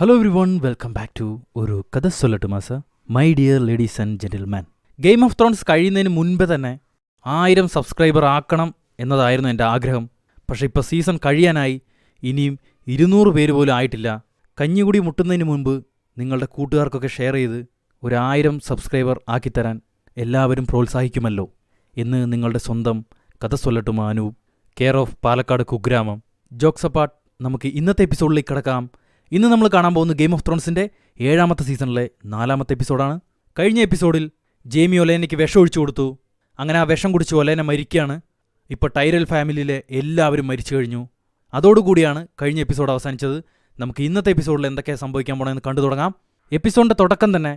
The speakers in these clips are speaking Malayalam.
Hello everyone, welcome back to ഒരു കഥ സൊല്ലട്ട് മാസ. My dear ladies and gentleman, Game of Thrones കഴിയുന്നതിന് മുൻപ് തന്നെ 1000 സബ്സ്ക്രൈബർ ആക്കണം എന്നതായിരുന്നു എൻ്റെ ആഗ്രഹം. പക്ഷേ ഇപ്പോൾ സീസൺ കഴിയാനായി, ഇനിയും 200 പേര് പോലും ആയിട്ടില്ല. കഞ്ഞികുടി മുട്ടുന്നതിന് മുൻപ് നിങ്ങളുടെ കൂട്ടുകാർക്കൊക്കെ ഷെയർ ചെയ്ത് 1000 സബ്സ്ക്രൈബർ ആക്കിത്തരാൻ എല്ലാവരും പ്രോത്സാഹിക്കുമല്ലോ എന്ന് നിങ്ങളുടെ സ്വന്തം കഥ സൊല്ലട്ട് മാനു, കെയർ ഓഫ് പാലക്കാട് കുഗ്രാമം. ജോക്സ് അപ്പാർട്ട്, നമുക്ക് ഇന്നത്തെ എപ്പിസോഡിലേക്ക് കിടക്കാം. ഇന്ന് നമ്മൾ കാണാൻ പോകുന്ന ഗെയിം ഓഫ് ത്രോൺസിൻ്റെ 7ാമത്തെ സീസണിലെ 4ാമത്തെ എപ്പിസോഡാണ്. കഴിഞ്ഞ എപ്പിസോഡിൽ ജെയ്മി ഒലേനയ്ക്ക് വിഷം ഒഴിച്ചു കൊടുത്തു. അങ്ങനെ ആ വിഷം കുടിച്ച് ഒലേന മരിക്കുകയാണ്. ഇപ്പോൾ ടൈറൽ ഫാമിലിയിലെ എല്ലാവരും മരിച്ചു കഴിഞ്ഞു. അതോടുകൂടിയാണ് കഴിഞ്ഞ എപ്പിസോഡ് അവസാനിച്ചത്. നമുക്ക് ഇന്നത്തെ എപ്പിസോഡിൽ എന്തൊക്കെയാണ് സംഭവിക്കാൻ പോകണമെന്ന് കണ്ടു തുടങ്ങാം. എപ്പിസോഡിൻ്റെ തുടക്കം തന്നെ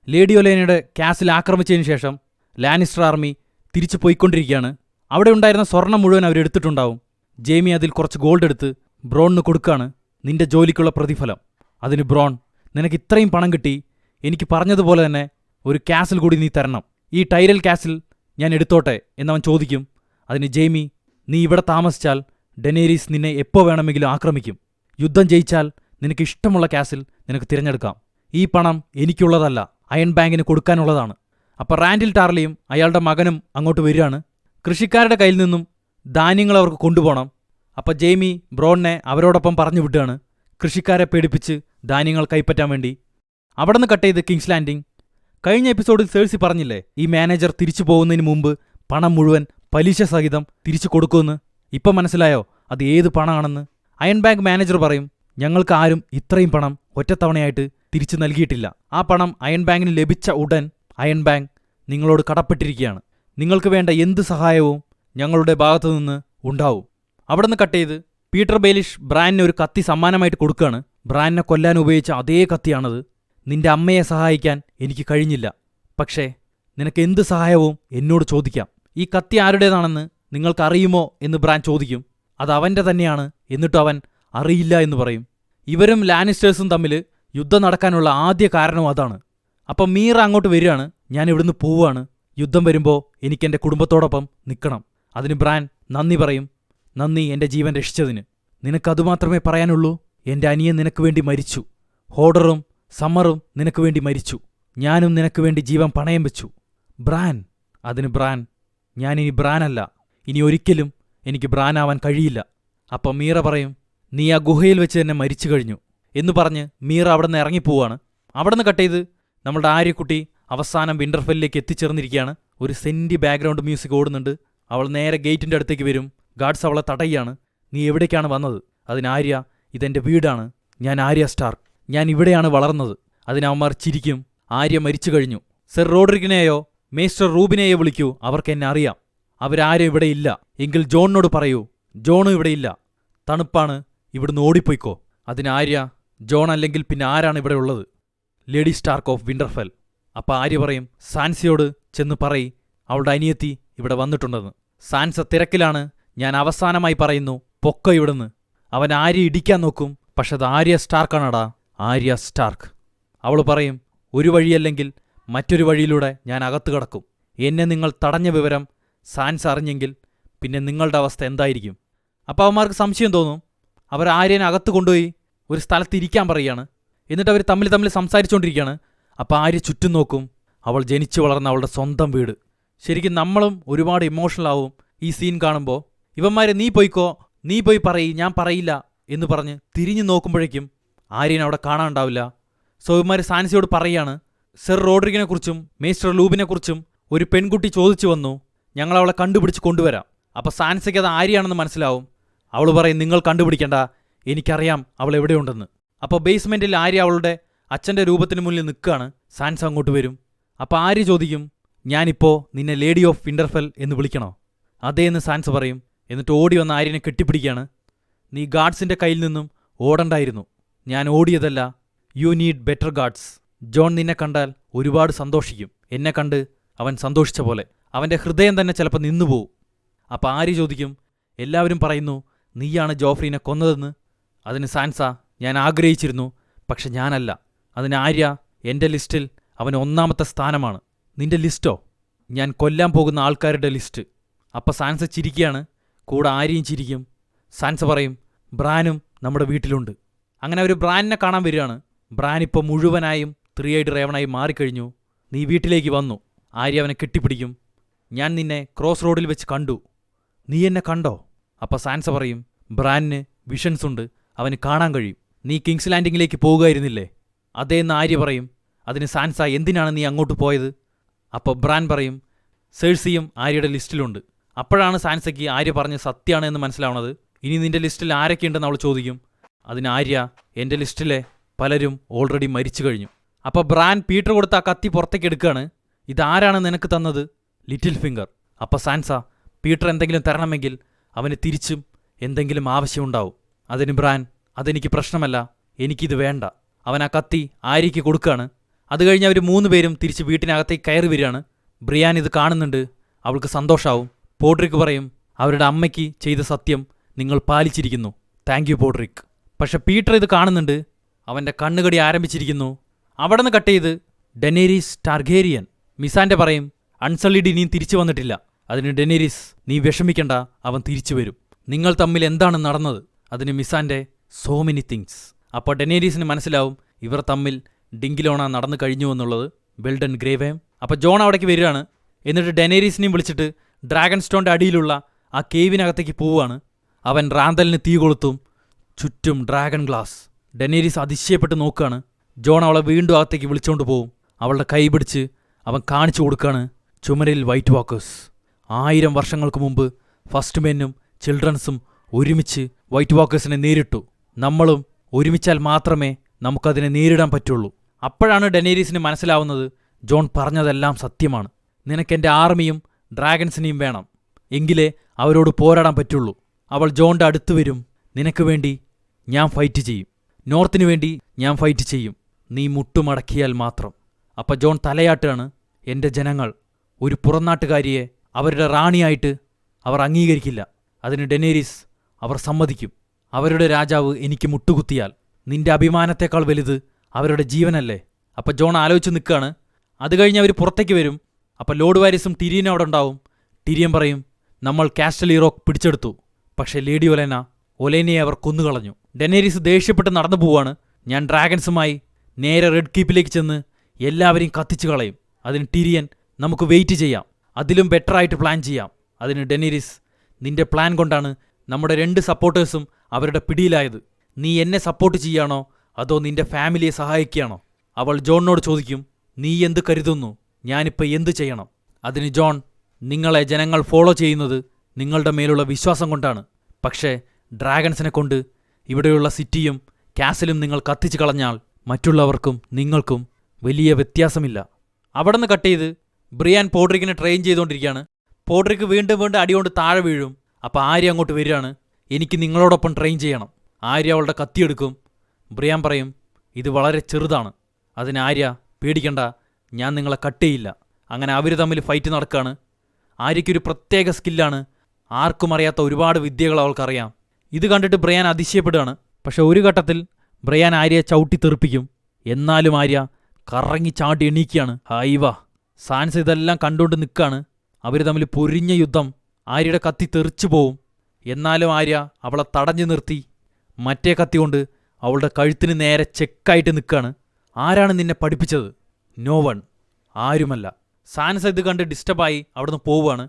ലേഡി ഒലേനയുടെ കാസിൽ ആക്രമിച്ചതിന് ശേഷം ലാനിസ്റ്റർ ആർമി തിരിച്ചു പോയിക്കൊണ്ടിരിക്കുകയാണ്. അവിടെ ഉണ്ടായിരുന്ന സ്വർണം മുഴുവൻ അവരെടുത്തിട്ടുണ്ടാവും. ജെയ്മി അതിൽ കുറച്ച് ഗോൾഡ് എടുത്ത് ബ്രോണിന് കൊടുക്കുകയാണ്. നിന്റെ ജോലിക്കുള്ള പ്രതിഫലം. അതിന് ബ്രോൺ, നിനക്ക് ഇത്രയും പണം കിട്ടി, എനിക്ക് പറഞ്ഞതുപോലെ തന്നെ ഒരു കാസിൽ കൂടി നീ തരണം. ഈ ടൈറൽ കാസിൽ ഞാൻ എടുത്തോട്ടെ എന്നവൻ ചോദിക്കും. അതിന് ജെയ്മി, നീ ഇവിടെ താമസിച്ചാൽ ഡെനേരീസ് നിന്നെ എപ്പോൾ വേണമെങ്കിലും ആക്രമിക്കും. യുദ്ധം ജയിച്ചാൽ നിനക്ക് ഇഷ്ടമുള്ള കാസിൽ നിനക്ക് തിരഞ്ഞെടുക്കാം. ഈ പണം എനിക്കുള്ളതല്ല, അയൺ ബാങ്കിന് കൊടുക്കാനുള്ളതാണ്. അപ്പോൾ റാൻഡിൽ ടാർലിയും അയാളുടെ മകനും അങ്ങോട്ട് വരികയാണ്. കൃഷിക്കാരുടെ കയ്യിൽ നിന്നും ധാന്യങ്ങൾ അവർക്ക് കൊണ്ടുപോകണം. അപ്പോൾ ജെയ്മി ബ്രോണിനെ അവരോടൊപ്പം പറഞ്ഞു വിടുകയാണ്, കൃഷിക്കാരെ പേടിപ്പിച്ച് ധാന്യങ്ങൾ കൈപ്പറ്റാൻ വേണ്ടി. അവിടെ നിന്ന് കട്ട് ചെയ്ത് കിങ്സ് ലാൻഡിംഗ്. കഴിഞ്ഞ എപ്പിസോഡിൽ സേഴ്സി പറഞ്ഞില്ലേ, ഈ മാനേജർ തിരിച്ചു പോകുന്നതിന് മുമ്പ് പണം മുഴുവൻ പലിശ സഹിതം തിരിച്ചു കൊടുക്കുമെന്ന്. ഇപ്പം മനസ്സിലായോ അത് ഏത് പണമാണെന്ന്? അയൺ ബാങ്ക് മാനേജർ പറയും, ഞങ്ങൾക്ക് ആരും ഇത്രയും പണം ഒറ്റത്തവണയായിട്ട് തിരിച്ചു നൽകിയിട്ടില്ല. ആ പണം അയൺ ബാങ്കിന് ലഭിച്ച ഉടൻ അയൺ ബാങ്ക് നിങ്ങളോട് കടപ്പെട്ടിരിക്കുകയാണ്. നിങ്ങൾക്ക് വേണ്ട എന്ത് സഹായവും ഞങ്ങളുടെ ഭാഗത്തുനിന്ന് ഉണ്ടാവും. അവിടെ നിന്ന് കട്ട് ചെയ്ത് പീറ്റർ ബേലിഷ് ബ്രാനിന് ഒരു കത്തി സമ്മാനമായിട്ട് കൊടുക്കുകയാണ്. ബ്രാനിനെ കൊല്ലാൻ ഉപയോഗിച്ച അതേ കത്തിയാണത്. നിന്റെ അമ്മയെ സഹായിക്കാൻ എനിക്ക് കഴിഞ്ഞില്ല, പക്ഷേ നിനക്ക് എന്ത് സഹായവും എന്നോട് ചോദിക്കാം. ഈ കത്തി ആരുടേതാണെന്ന് നിങ്ങൾക്കറിയുമോ എന്ന് ബ്രാൻ ചോദിക്കും. അത് അവൻ്റെ തന്നെയാണ്. എന്നിട്ടും അവൻ അറിയില്ല എന്ന് പറയും. ഇവരും ലാനിസ്റ്റേഴ്സും തമ്മിൽ യുദ്ധം നടക്കാനുള്ള ആദ്യ കാരണവും അതാണ്. അപ്പം മീറ അങ്ങോട്ട് വരികയാണ്, ഞാൻ ഇവിടുന്ന് പോവുകയാണ്. യുദ്ധം വരുമ്പോൾ എനിക്കെൻ്റെ കുടുംബത്തോടൊപ്പം നിൽക്കണം. അതിന് ബ്രാൻ നന്ദി പറയും. നന്ദി എൻ്റെ ജീവൻ രക്ഷിച്ചതിന്. നിനക്കതുമാത്രമേ പറയാനുള്ളൂ. എൻ്റെ അനിയൻ നിനക്ക് വേണ്ടി മരിച്ചു. ഹോഡറും സമ്മറും നിനക്ക് വേണ്ടി മരിച്ചു. ഞാനും നിനക്ക് വേണ്ടി ജീവൻ പണയം വെച്ചു. ബ്രാൻ. അതിന് ബ്രാൻ, ഞാനിനി ബ്രാനല്ല. ഇനി ഒരിക്കലും എനിക്ക് ബ്രാനാവാൻ കഴിയില്ല. അപ്പം മീറ പറയും, നീ ആ ഗുഹയിൽ വെച്ച് തന്നെ മരിച്ചു കഴിഞ്ഞു എന്ന് പറഞ്ഞ് മീറ അവിടെ നിന്ന് ഇറങ്ങിപ്പോവാണ്. അവിടെ നിന്ന് കട്ട് ചെയ്ത് നമ്മളുടെ ആര്യക്കുട്ടി അവസാനം വിന്റർഫെല്ലിലേക്ക് എത്തിച്ചേർന്നിരിക്കുകയാണ്. ഒരു സെൻറ്റി ബാക്ക്ഗ്രൗണ്ട് മ്യൂസിക് ഓടുന്നുണ്ട്. അവൾ നേരെ ഗേറ്റിൻ്റെ അടുത്തേക്ക് വരും. ഗാർഡ്സ് അവളെ തടയുകയാണ്. നീ എവിടേക്കാണ് വന്നത്? അതിന് ആര്യ, ഇതെൻ്റെ വീടാണ്. ഞാൻ ആര്യ സ്റ്റാർക്ക്. ഞാൻ ഇവിടെയാണ് വളർന്നത്. അതിന് അവന്മാർ ചിരിക്കും. ആര്യ മരിച്ചു കഴിഞ്ഞു. സർ റോഡ്രിഗിനെയോ മേസ്റ്റർ റൂബിനെയോ വിളിക്കൂ, അവർക്ക് എന്നെ അറിയാം. അവരാരും ഇവിടെ ഇല്ല. എങ്കിൽ ജോണിനോട് പറയൂ, ജോണും ഇവിടെ ഇല്ല. തണുപ്പാണ്, ഇവിടുന്ന് ഓടിപ്പോയിക്കോ. അതിന് ആര്യ, ജോൺ അല്ലെങ്കിൽ പിന്നെ ആരാണ് ഇവിടെ ഉള്ളത്? Lady Stark of Winterfell. അപ്പം ആര്യ പറയും, സാൻസയോട് ചെന്ന് പറയ്, അവളുടെ അനിയത്തി ഇവിടെ വന്നിട്ടുണ്ടെന്ന്. സാൻസ തിരക്കിലാണ്. ഞാൻ അവസാനമായി പറയുന്നു, പൊക്ക ഇവിടുന്ന്. അവൻ ആര്യ ഇടിക്കാൻ നോക്കും, പക്ഷെ അത് ആര്യ സ്റ്റാർക്കാണടാ, ആര്യ സ്റ്റാർക്ക്. അവൾ പറയും, ഒരു വഴിയല്ലെങ്കിൽ മറ്റൊരു വഴിയിലൂടെ ഞാൻ അകത്ത് കടക്കും. എന്നെ നിങ്ങൾ തടഞ്ഞ വിവരം സാൻസ് അറിഞ്ഞെങ്കിൽ പിന്നെ നിങ്ങളുടെ അവസ്ഥ എന്തായിരിക്കും? അപ്പോൾ അവന്മാർക്ക് സംശയം തോന്നും. അവർ ആര്യനെ അകത്ത് കൊണ്ടുപോയി ഒരു സ്ഥലത്ത് ഇരിക്കാൻ പറയുകയാണ്. എന്നിട്ട് അവർ തമ്മിൽ സംസാരിച്ചുകൊണ്ടിരിക്കുകയാണ്. അപ്പോൾ ആര്യ ചുറ്റും നോക്കും. അവൾ ജനിച്ചു വളർന്ന അവളുടെ സ്വന്തം വീട്. ശരിക്കും നമ്മളും ഒരുപാട് ഇമോഷണൽ ആവും ഈ സീൻ കാണുമ്പോൾ. ഇവന്മാരെ നീ പോയിക്കോ, നീ പോയി പറയ്, ഞാൻ പറയില്ല എന്ന് പറഞ്ഞ് തിരിഞ്ഞു നോക്കുമ്പോഴേക്കും ആര്യനെ അവിടെ കാണാനുണ്ടാവില്ല. സോ ഇവന്മാർ സാൻസിയോട് പറയാണ്, സർ റോഡ്രിഗിനെക്കുറിച്ചും മേസ്റ്റർ ലൂബിനെക്കുറിച്ചും ഒരു പെൺകുട്ടി ചോദിച്ചു വന്നു, ഞങ്ങളവളെ കണ്ടുപിടിച്ച് കൊണ്ടുവരാം. അപ്പോൾ സാൻസയ്ക്ക് അത് ആര്യാണെന്ന് മനസ്സിലാവും. അവൾ പറയും, നിങ്ങൾ കണ്ടുപിടിക്കണ്ട, എനിക്കറിയാം അവൾ എവിടെയുണ്ടെന്ന്. അപ്പോൾ ബേസ്മെൻറ്റിൽ ആര്യ അവളുടെ അച്ഛൻ്റെ രൂപത്തിന് മുന്നിൽ നിൽക്കുകയാണ്. സാൻസ് അങ്ങോട്ട് വരും. അപ്പോൾ ആര്യ ചോദിക്കും, ഞാനിപ്പോൾ നിന്നെ ലേഡി ഓഫ് വിന്റർഫെൽ എന്ന് വിളിക്കണോ? അതേന്ന് സാൻസ് പറയും. എന്നിട്ട് ഓടി വന്ന ആര്യനെ കെട്ടിപ്പിടിക്കുകയാണ്. നീ ഗാർഡ്സിൻ്റെ കയ്യിൽ നിന്നും ഓടണ്ടായിരുന്നു. ഞാൻ ഓടിയതല്ല. You need better guards. Jon നിന്നെ കണ്ടാൽ ഒരുപാട് സന്തോഷിക്കും. എന്നെ കണ്ട് അവൻ സന്തോഷിച്ച പോലെ. അവൻ്റെ ഹൃദയം തന്നെ ചിലപ്പോൾ നിന്നുപോവും. അപ്പോൾ ആര്യ ചോദിക്കും, എല്ലാവരും പറയുന്നു നീയാണ് ജോഫ്രീനെ കൊന്നതെന്ന്. അതിന് സാൻസ, ഞാൻ ആഗ്രഹിച്ചിരുന്നു, പക്ഷെ ഞാനല്ല. അതിന് ആര്യ, എൻ്റെ ലിസ്റ്റിൽ അവൻ 1ാമത്തെ സ്ഥാനമാണ്. നിന്റെ ലിസ്റ്റോ? ഞാൻ കൊല്ലാൻ പോകുന്ന ആൾക്കാരുടെ ലിസ്റ്റ്. അപ്പം സാൻസ ചിരിക്കുകയാണ്. കൂടെ ആര്യയും ചിരിക്കും. സാൻസ പറയും, ബ്രാനും നമ്മുടെ വീട്ടിലുണ്ട്. അങ്ങനെ അവർ ബ്രാനിനെ കാണാൻ വരികയാണ്. ബ്രാൻ ഇപ്പോൾ മുഴുവനായും 3-eyed റേവണായി മാറിക്കഴിഞ്ഞു. നീ വീട്ടിലേക്ക് വന്നു. ആര്യ അവനെ കെട്ടിപ്പിടിക്കും. ഞാൻ നിന്നെ ക്രോസ് റോഡിൽ വെച്ച് കണ്ടു. നീ എന്നെ കണ്ടോ? അപ്പോൾ സാൻസ പറയും, ബ്രാനിന് വിഷൻസ് ഉണ്ട്, അവന് കാണാൻ കഴിയും. നീ കിങ്സ് ലാൻഡിങ്ങിലേക്ക് പോകുകയായിരുന്നില്ലേ? അതേന്ന് ആര്യ പറയും. അതിന് സാൻസ, എന്തിനാണ് നീ അങ്ങോട്ട് പോയത്? അപ്പോൾ ബ്രാൻ പറയും, സെഴ്സിയും ആര്യയുടെ ലിസ്റ്റിലുണ്ട്. അപ്പോഴാണ് സാൻസയ്ക്ക് ആര്യ പറഞ്ഞ് സത്യമാണ് എന്ന് മനസ്സിലാവണത്. ഇനി നിന്റെ ലിസ്റ്റിൽ ആരൊക്കെയുണ്ടെന്ന് അവൾ ചോദിക്കും. അതിന് ആര്യ, എൻ്റെ ലിസ്റ്റിലെ പലരും ഓൾറെഡി മരിച്ചു കഴിഞ്ഞു. അപ്പോൾ ബ്രാൻ പീറ്റർ കൊടുത്ത ആ കത്തി പുറത്തേക്ക് എടുക്കുകയാണ്. ഇതാരാണ് നിനക്ക് തന്നത്? Little finger. അപ്പോൾ സാൻസ, പീറ്റർ എന്തെങ്കിലും തരണമെങ്കിൽ അവന് തിരിച്ചും എന്തെങ്കിലും ആവശ്യമുണ്ടാവും. അതിന് ബ്രാൻ, അതെനിക്ക് പ്രശ്നമല്ല, എനിക്കിത് വേണ്ട. അവൻ ആ കത്തി ആര്യയ്ക്ക് കൊടുക്കുകയാണ്. അത് കഴിഞ്ഞ് അവർ 3 പേരും തിരിച്ച് വീട്ടിനകത്തേക്ക് കയറി വരികയാണ്. ബ്രിയാൻ ഇത് കാണുന്നുണ്ട്. അവൾക്ക് സന്തോഷാവും. പോഡ്രിക്ക് പറയും, അവരുടെ അമ്മയ്ക്ക് ചെയ്ത സത്യം നിങ്ങൾ പാലിച്ചിരിക്കുന്നു. Thank you പോഡ്രിക്ക്. പക്ഷെ പീറ്റർ ഇത് കാണുന്നുണ്ട്. അവൻ്റെ കണ്ണുകടി ആരംഭിച്ചിരിക്കുന്നു. അവിടെ നിന്ന് കട്ട് ചെയ്ത് ഡെനേരീസ് ടാർഗേരിയൻ. മിസാൻ്റെ പറയും, അൺസള്ളിഡ് ഇനിയും തിരിച്ചു വന്നിട്ടില്ല. അതിന് ഡെനേരീസ്, നീ വിഷമിക്കണ്ട, അവൻ തിരിച്ചു വരും. നിങ്ങൾ തമ്മിൽ എന്താണ് നടന്നത്? അതിന് മിസാൻ്റെ, സോ മെനി തിങ്സ്. അപ്പോൾ ഡെനേരീസിന് മനസ്സിലാവും ഇവർ തമ്മിൽ ഡിങ്കിലോണ നടന്നു കഴിഞ്ഞു എന്നുള്ളത്. വെൽഡൻ ഗ്രേവേം. അപ്പോൾ ജോൺ അവിടേക്ക് വരികയാണ്. എന്നിട്ട് ഡെനേരീസിനെയും വിളിച്ചിട്ട് ഡ്രാഗൺ സ്റ്റോണിൻ്റെ അടിയിലുള്ള ആ കേവിനകത്തേക്ക് പോവുകയാണ്. അവൻ റാന്തലിന് തീ കൊളുത്തും. ചുറ്റും ഡ്രാഗൺ ഗ്ലാസ്. ഡെനേരീസ് അതിശയപ്പെട്ട് നോക്കുകയാണ്. ജോൺ അവളെ വീണ്ടും അകത്തേക്ക് വിളിച്ചുകൊണ്ട് പോവും. അവളുടെ കൈ പിടിച്ച് അവൻ കാണിച്ചു കൊടുക്കുകയാണ് ചുമരിൽ വൈറ്റ് വാക്കേഴ്സ്. 1000 വർഷങ്ങൾക്ക് മുമ്പ് ഫസ്റ്റ് മെന്നും ചിൽഡ്രൻസും ഒരുമിച്ച് വൈറ്റ് വാക്കേഴ്സിനെ നേരിട്ടു. നമ്മളും ഒരുമിച്ചാൽ മാത്രമേ നമുക്കതിനെ നേരിടാൻ പറ്റുള്ളൂ. അപ്പോഴാണ് ഡെനേരീസിന് മനസ്സിലാവുന്നത് ജോൺ പറഞ്ഞതെല്ലാം സത്യമാണ്. നിനക്കെൻ്റെ ആർമിയും ഡ്രാഗൺസിനെയും വേണം, എങ്കിലേ അവരോട് പോരാടാൻ പറ്റുള്ളൂ. അവൾ ജോണിൻ്റെ അടുത്ത് വരും. നിനക്ക് വേണ്ടി ഞാൻ ഫൈറ്റ് ചെയ്യും, നോർത്തിനു വേണ്ടി ഞാൻ ഫൈറ്റ് ചെയ്യും, നീ മുട്ടുമടക്കിയാൽ മാത്രം. അപ്പം ജോൺ തലയാട്ടാണ്. എൻ്റെ ജനങ്ങൾ ഒരു പുറംനാട്ടുകാരിയെ അവരുടെ റാണിയായിട്ട് അവർ അംഗീകരിക്കില്ല. അതിന് ഡെനേരീസ്, അവർ സമ്മതിക്കും. അവരുടെ രാജാവ് എനിക്ക് മുട്ടുകുത്തിയാൽ നിന്റെ അഭിമാനത്തേക്കാൾ വലുത് അവരുടെ ജീവനല്ലേ? അപ്പം ജോൺ ആലോചിച്ച് നിൽക്കുകയാണ്. അത് കഴിഞ്ഞ് അവർ പുറത്തേക്ക് വരും. അപ്പം ലോർഡ് വാരിസും ടിരിയനും അവിടെ ഉണ്ടാവും. ടിരിയൻ പറയും, നമ്മൾ കാസ്റ്റൽ ഈറോക്ക് പിടിച്ചെടുത്തു, പക്ഷേ ലേഡി ഒലേനയെ അവർ കൊന്നുകളഞ്ഞു. ഡെനേരീസ് ദേഷ്യപ്പെട്ട് നടന്നു പോവാണ്. ഞാൻ ഡ്രാഗൺസുമായി നേരെ റെഡ് കീപ്പിലേക്ക് ചെന്ന് എല്ലാവരെയും കത്തിച്ചു കളയും. അതിന് ടിരിയൻ, നമുക്ക് വെയിറ്റ് ചെയ്യാം, അതിലും ബെറ്ററായിട്ട് പ്ലാൻ ചെയ്യാം. അതിന് ഡെനേരീസ്, നിന്റെ പ്ലാൻ കൊണ്ടാണ് നമ്മുടെ 2 സപ്പോർട്ടേഴ്സും അവരുടെ പിടിയിലായത്. നീ എന്നെ സപ്പോർട്ട് ചെയ്യാണോ അതോ നിന്റെ ഫാമിലിയെ സഹായിക്കുകയാണോ? അവൾ ജോണിനോട് ചോദിക്കും, നീ എന്ത് കരുതുന്നു, ഞാനിപ്പോൾ എന്തു ചെയ്യണം? അതിന് ജോൺ, നിങ്ങളെ ജനങ്ങൾ ഫോളോ ചെയ്യുന്നത് നിങ്ങളുടെ മേലുള്ള വിശ്വാസം കൊണ്ടാണ്. പക്ഷേ ഡ്രാഗൺസിനെ കൊണ്ട് ഇവിടെയുള്ള സിറ്റിയും കാസിലും നിങ്ങൾ കത്തിച്ചു കളഞ്ഞാൽ മറ്റുള്ളവർക്കും നിങ്ങൾക്കും വലിയ വ്യത്യാസമില്ല. അവിടെ നിന്ന് കട്ട് ചെയ്ത് ബ്രിയാൻ പോഡ്രിക്കിനെ ട്രെയിൻ ചെയ്തുകൊണ്ടിരിക്കുകയാണ്. പോഡ്രിക്ക് വീണ്ടും വീണ്ടും അടികൊണ്ട് താഴെ വീഴും. അപ്പോൾ ആര്യ അങ്ങോട്ട് വരികയാണ്. എനിക്ക് നിങ്ങളോടൊപ്പം ട്രെയിൻ ചെയ്യണം. ആര്യ അവളുടെ കത്തിയെടുക്കും. ബ്രിയാൻ പറയും, ഇത് വളരെ ചെറുതാണ്. അതിന് ആര്യ, പേടിക്കണ്ട, ഞാൻ നിങ്ങളെ കട്ട് ചെയ്യില്ല. അങ്ങനെ അവർ തമ്മിൽ ഫൈറ്റ് നടക്കുകയാണ്. ആര്യയ്ക്കൊരു പ്രത്യേക സ്കില്ലാണ്. ആർക്കും അറിയാത്ത ഒരുപാട് വിദ്യകൾ അവൾക്കറിയാം. ഇത് കണ്ടിട്ട് ബ്രയാൻ അതിശയപ്പെടുകയാണ്. പക്ഷെ ഒരു ഘട്ടത്തിൽ ബ്രയാൻ ആര്യയെ ചവിട്ടി തെറിപ്പിക്കും. എന്നാലും ആര്യ കറങ്ങി ചാടി എണീക്കുകയാണ്. ഹൈവാ. സാൻസ് ഇതെല്ലാം കണ്ടുകൊണ്ട് നിൽക്കുകയാണ്. അവർ തമ്മിൽ പൊരിഞ്ഞ യുദ്ധം. ആര്യയുടെ കത്തി തെറിച്ചു പോവും. എന്നാലും ആര്യ അവളെ തടഞ്ഞു നിർത്തി മറ്റേ കത്തി കൊണ്ട് അവളുടെ കഴുത്തിന് നേരെ ചെക്കായിട്ട് നിൽക്കുകയാണ്. ആരാണ് നിന്നെ പഠിപ്പിച്ചത്? നോ വൺ, ആരുമല്ല. സാൻസ ഇത് കണ്ട് ഡിസ്റ്റർബായി അവിടുന്ന് പോവുകയാണ്.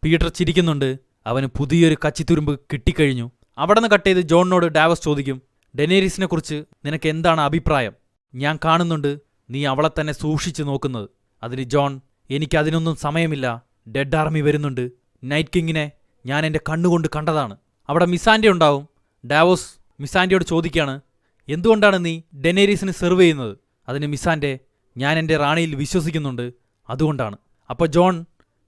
പീറ്റർ ചിരിക്കുന്നുണ്ട്. അവന് പുതിയൊരു കച്ചിത്തുരുമ്പ് കിട്ടിക്കഴിഞ്ഞു. അവിടെ നിന്ന് കട്ട് ചെയ്ത് ജോണിനോട് ഡാവസ് ചോദിക്കും, ഡെനേരീസിനെ കുറിച്ച് നിനക്ക് എന്താണ് അഭിപ്രായം? ഞാൻ കാണുന്നുണ്ട് നീ അവളെ തന്നെ സൂക്ഷിച്ചു നോക്കുന്നത്. അതിന് ജോൺ, എനിക്കതിനൊന്നും സമയമില്ല. ഡെഡ് ആർമി വരുന്നുണ്ട്. നൈറ്റ് കിങ്ങിനെ ഞാൻ എൻ്റെ കണ്ണുകൊണ്ട് കണ്ടതാണ്. അവിടെ മിസാൻഡെ ഉണ്ടാവും. ഡാവോസ് മിസാൻഡയോട് ചോദിക്കുകയാണ്, എന്തുകൊണ്ടാണ് നീ ഡെനേരീസിന് സെർവ് ചെയ്യുന്നത്? അതിന് മിസാൻഡെ, ഞാൻ എൻ്റെ റാണിയിൽ വിശ്വസിക്കുന്നുണ്ട്, അതുകൊണ്ടാണ്. അപ്പോൾ ജോൺ,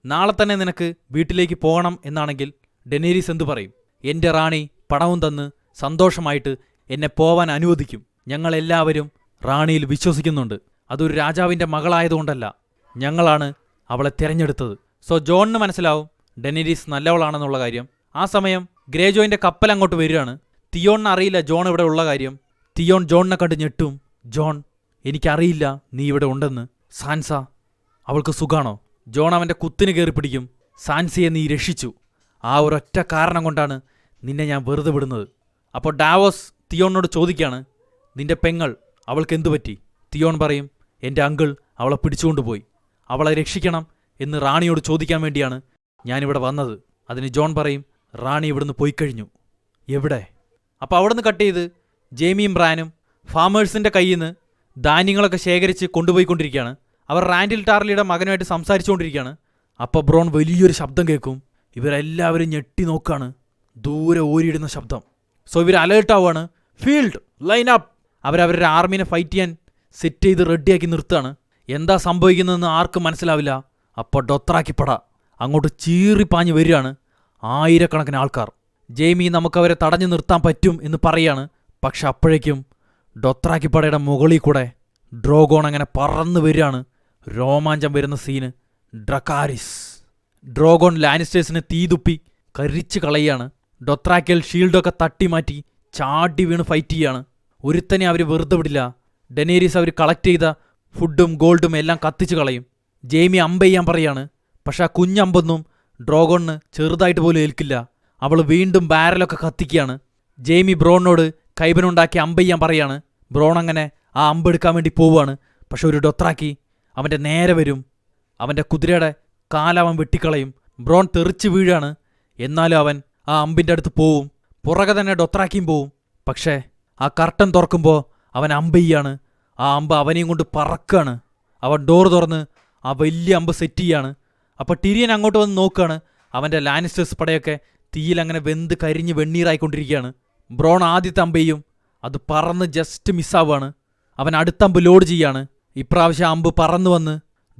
നാളെ തന്നെ നിനക്ക് വീട്ടിലേക്ക് പോകണം എന്നാണെങ്കിൽ ഡെനേരീസ് എന്തു പറയും? എൻ്റെ റാണി പണവും തന്ന് സന്തോഷമായിട്ട് എന്നെ പോവാൻ അനുവദിക്കും. ഞങ്ങളെല്ലാവരും റാണിയിൽ വിശ്വസിക്കുന്നുണ്ട്. അതൊരു രാജാവിൻ്റെ മകളായതുകൊണ്ടല്ല, ഞങ്ങളാണ് അവളെ തിരഞ്ഞെടുത്തത്. സോ ജോണിന് മനസ്സിലാവും ഡെനേരീസ് നല്ലവളാണെന്നുള്ള കാര്യം. ആ സമയം ഗ്രേജോയിൻ്റെ കപ്പൽ അങ്ങോട്ട് വരികയാണ്. തിയോണിന് അറിയില്ല ജോൺ ഇവിടെ ഉള്ള കാര്യം. തിയോൺ ജോണിനെ കണ്ട് ഞെട്ടും. ജോൺ, എനിക്കറിയില്ല നീ ഇവിടെ ഉണ്ടെന്ന്. സാൻസ, അവൾക്ക് സുഖാണോ? ജോൺ അവൻ്റെ കുത്തിന് കയറി പിടിക്കും. സാൻസയെ നീ രക്ഷിച്ചു. ആ ഒരൊറ്റ കാരണം കൊണ്ടാണ് നിന്നെ ഞാൻ വെറുതെ വിടുന്നത്. അപ്പോൾ ഡാവോസ് തിയോണിനോട് ചോദിക്കുകയാണ്, നിന്റെ പെങ്ങൾ അവൾക്ക് എന്തു പറ്റി? തിയോൺ പറയും, എൻ്റെ അങ്കിൾ അവളെ പിടിച്ചുകൊണ്ടുപോയി. അവളെ രക്ഷിക്കണം എന്ന് റാണിയോട് ചോദിക്കാൻ വേണ്ടിയാണ് ഞാനിവിടെ വന്നത്. അതിന് ജോൺ പറയും, റാണി ഇവിടുന്ന് പോയിക്കഴിഞ്ഞു. എവിടെ? അപ്പോൾ അവിടെ നിന്ന് കട്ട് ചെയ്ത് ജെയ്മിയും ബ്രാനും ഫാമേഴ്സിൻ്റെ കയ്യിൽ നിന്ന് ധാന്യങ്ങളൊക്കെ ശേഖരിച്ച് കൊണ്ടുപോയിക്കൊണ്ടിരിക്കുകയാണ്. അവർ റാൻഡിൽ ടാർലിയുടെ മകനുമായിട്ട് സംസാരിച്ചുകൊണ്ടിരിക്കുകയാണ്. അപ്പോൾ ബ്രോൺ വലിയൊരു ശബ്ദം കേൾക്കും. ഇവരെല്ലാവരും ഞെട്ടി നോക്കുകയാണ്. ദൂരെ ഓരിയിടുന്ന ശബ്ദം. സോ ഇവർ അലേർട്ടാവുകയാണ്. Field line up. അവരവരുടെ ആർമീനെ ഫൈറ്റ് ചെയ്യാൻ സെറ്റ് ചെയ്ത് റെഡിയാക്കി നിർത്തുകയാണ്. എന്താ സംഭവിക്കുന്നതെന്ന് ആർക്കും മനസ്സിലാവില്ല. അപ്പോൾ ഡൊത്രാക്കിപ്പട അങ്ങോട്ട് ചീറിപ്പാഞ്ഞ് വരികയാണ്. ആയിരക്കണക്കിന് ആൾക്കാർ. ജെയ്മി നമുക്കവരെ തടഞ്ഞു നിർത്താൻ പറ്റും എന്ന് പറയാണ്. പക്ഷെ അപ്പോഴേക്കും ഡൊത്രാക്കിപ്പടയുടെ മുകളിൽ കൂടെ ഡ്രോഗോൺ അങ്ങനെ പറന്നു വരികയാണ്. രോമാഞ്ചം വരുന്ന സീന്. ഡ്രക്കാരിസ്. ഡ്രോഗോൺ ലാനിസ്റ്റേഴ്സിനെ തീതുപ്പി കരിച്ച് കളയാണ്. ഡൊത്രാക്കിൽ ഷീൽഡൊക്കെ തട്ടിമാറ്റി ചാടി വീണ് ഫൈറ്റ് ചെയ്യാണ്. ഒരുത്തനെ അവർ വെറുതെ വിടില്ല. ഡെനേരീസ് അവർ കളക്ട് ചെയ്ത ഫുഡും ഗോൾഡും എല്ലാം കത്തിച്ച് കളയും. ജെയ്മി അമ്പ് ചെയ്യാൻ പറയാണ്. പക്ഷെ ആ കുഞ്ഞമ്പൊന്നും ഡ്രോഗോണിന് ചെറുതായിട്ട് പോലും ഏൽക്കില്ല. അവൾ വീണ്ടും ബാരലൊക്കെ കത്തിക്കുകയാണ്. ജെയ്മി ബ്രോണിനോട് കൈബനുണ്ടാക്കി അമ്പ് ചെയ്യാൻ പറയാണ്. ബ്രോൺ അങ്ങനെ ആ അമ്പെടുക്കാൻ വേണ്ടി പോവുകയാണ്. പക്ഷെ ഒരു ഡൊത്രാക്കി അവൻ്റെ നേരെ വരും. അവൻ്റെ കുതിരയുടെ കാലവൻ വെട്ടിക്കളയും. ബ്രോൺ തെറിച്ച് വീഴാണ്. എന്നാലും അവൻ ആ അമ്പിൻ്റെ അടുത്ത് പോവും. പുറകെ തന്നെ ഡൊത്രാക്കിയും പോവും. പക്ഷേ ആ കർട്ടൻ തുറക്കുമ്പോൾ അവൻ അമ്പ് ചെയ്യാണ്. ആ അമ്പ് അവനെയും കൊണ്ട് പറക്കാണ്. അവൻ ഡോർ തുറന്ന് ആ വലിയ അമ്പ് സെറ്റ് ചെയ്യാണ്. അപ്പോൾ ടിരിയൻ അങ്ങോട്ട് വന്ന് നോക്കുകയാണ്. അവൻ്റെ ലാനിസ്റ്റേഴ്സ് പടയൊക്കെ തീയിലങ്ങനെ വെന്ത് കരിഞ്ഞ് വെണ്ണീറായിക്കൊണ്ടിരിക്കുകയാണ്. ബ്രോൺ ആദ്യത്തെ അമ്പ് ചെയ്യും. അത് പറന്ന് ജസ്റ്റ് മിസ്സാവുകയാണ്. അവൻ അടുത്ത അമ്പ് ലോഡ് ചെയ്യാണ്. ഇപ്രാവശ്യം അമ്പ് പറന്നു വന്ന്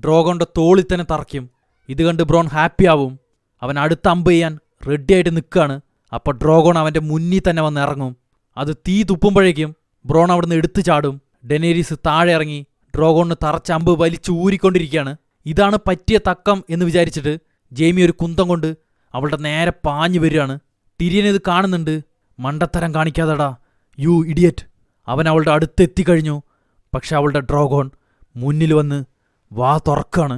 ഡ്രോഗോണിൻ്റെ തോളിൽ തന്നെ തറയ്ക്കും. ഇത് കണ്ട് ബ്രോൺ ഹാപ്പി ആവും. അവൻ അടുത്ത അമ്പ് ചെയ്യാൻ റെഡിയായിട്ട് നിൽക്കുകയാണ്. അപ്പോൾ ഡ്രോഗോൺ അവൻ്റെ മുന്നിൽ തന്നെ വന്ന് ഇറങ്ങും. അത് തീ തുപ്പുമ്പോഴേക്കും ബ്രോൺ അവിടുന്ന് എടുത്തു ചാടും. ഡെനേരീസ് താഴെ ഇറങ്ങി ഡ്രോഗോണിന് തറച്ച അമ്പ് വലിച്ചു ഊരിക്കൊണ്ടിരിക്കുകയാണ്. ഇതാണ് പറ്റിയ തക്കം എന്ന് വിചാരിച്ചിട്ട് ജെയ്മി ഒരു കുന്തം കൊണ്ട് അവളുടെ നേരെ പാഞ്ഞു വരികയാണ്. ടിരിയൻ ഇത് കാണുന്നുണ്ട്. മണ്ടത്തരം കാണിക്കാതെടാ യു ഇഡിയറ്റ്. അവൻ അവളുടെ അടുത്ത് എത്തിക്കഴിഞ്ഞു. പക്ഷെ അവളുടെ ഡ്രോഗോൺ മുന്നിൽ വന്ന് വാ തുറക്കാണ്.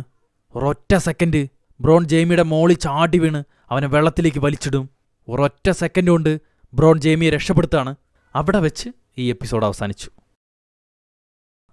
ഒരൊറ്റ സെക്കൻഡ് ബ്രോൺ ജെയ്മിയുടെ മോളിൽ ചാടി വീണ് അവനെ വെള്ളത്തിലേക്ക് വലിച്ചിടും. ഒരൊറ്റ സെക്കൻഡ് കൊണ്ട് ബ്രോൺ ജെയ്മിയെ രക്ഷപ്പെടുത്താണ്. അവിടെ വെച്ച് ഈ എപ്പിസോഡ് അവസാനിച്ചു.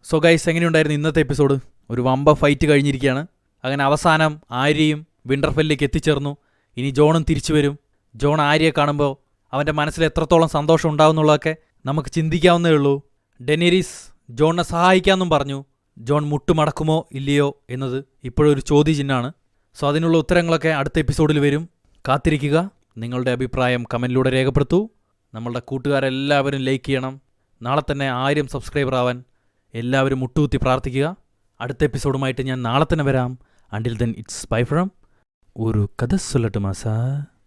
സോ ഗൈസ്, എങ്ങനെയുണ്ടായിരുന്നു ഇന്നത്തെ എപ്പിസോഡ്? ഒരു വമ്പ ഫൈറ്റ് കഴിഞ്ഞിരിക്കുകയാണ്. അങ്ങനെ അവസാനം ആര്യയും വിൻ്റർഫെല്ലിലേക്ക് എത്തിച്ചേർന്നു. ഇനി ജോണും തിരിച്ചു വരും. ജോൺ ആര്യയെ കാണുമ്പോൾ അവൻ്റെ മനസ്സിൽ എത്രത്തോളം സന്തോഷം ഉണ്ടാവും എന്നുള്ളതൊക്കെ നമുക്ക് ചിന്തിക്കാവുന്നേ ഉള്ളൂ. ഡെനേരീസ് ജോണിനെ സഹായിക്കാമെന്നും പറഞ്ഞു. ജോൺ മുട്ടുമടക്കുമോ ഇല്ലയോ എന്നത് ഇപ്പോഴൊരു ചോദ്യചിഹ്നമാണ്. സോ അതിനുള്ള ഉത്തരങ്ങളൊക്കെ അടുത്ത എപ്പിസോഡിൽ വരും. കാത്തിരിക്കുക. നിങ്ങളുടെ അഭിപ്രായം കമൻറ്റിലൂടെ രേഖപ്പെടുത്തൂ. നമ്മളുടെ കൂട്ടുകാരെല്ലാവരും ലൈക്ക് ചെയ്യണം. നാളെ തന്നെ 1000 സബ്സ്ക്രൈബർ ആവാൻ എല്ലാവരും മുട്ടുകുത്തി പ്രാർത്ഥിക്കുക. അടുത്ത എപ്പിസോഡുമായിട്ട് ഞാൻ നാളെ തന്നെ വരാം. Until then it's bye from ഒരു കഥ സൊല്ലട്ട് മാസാ.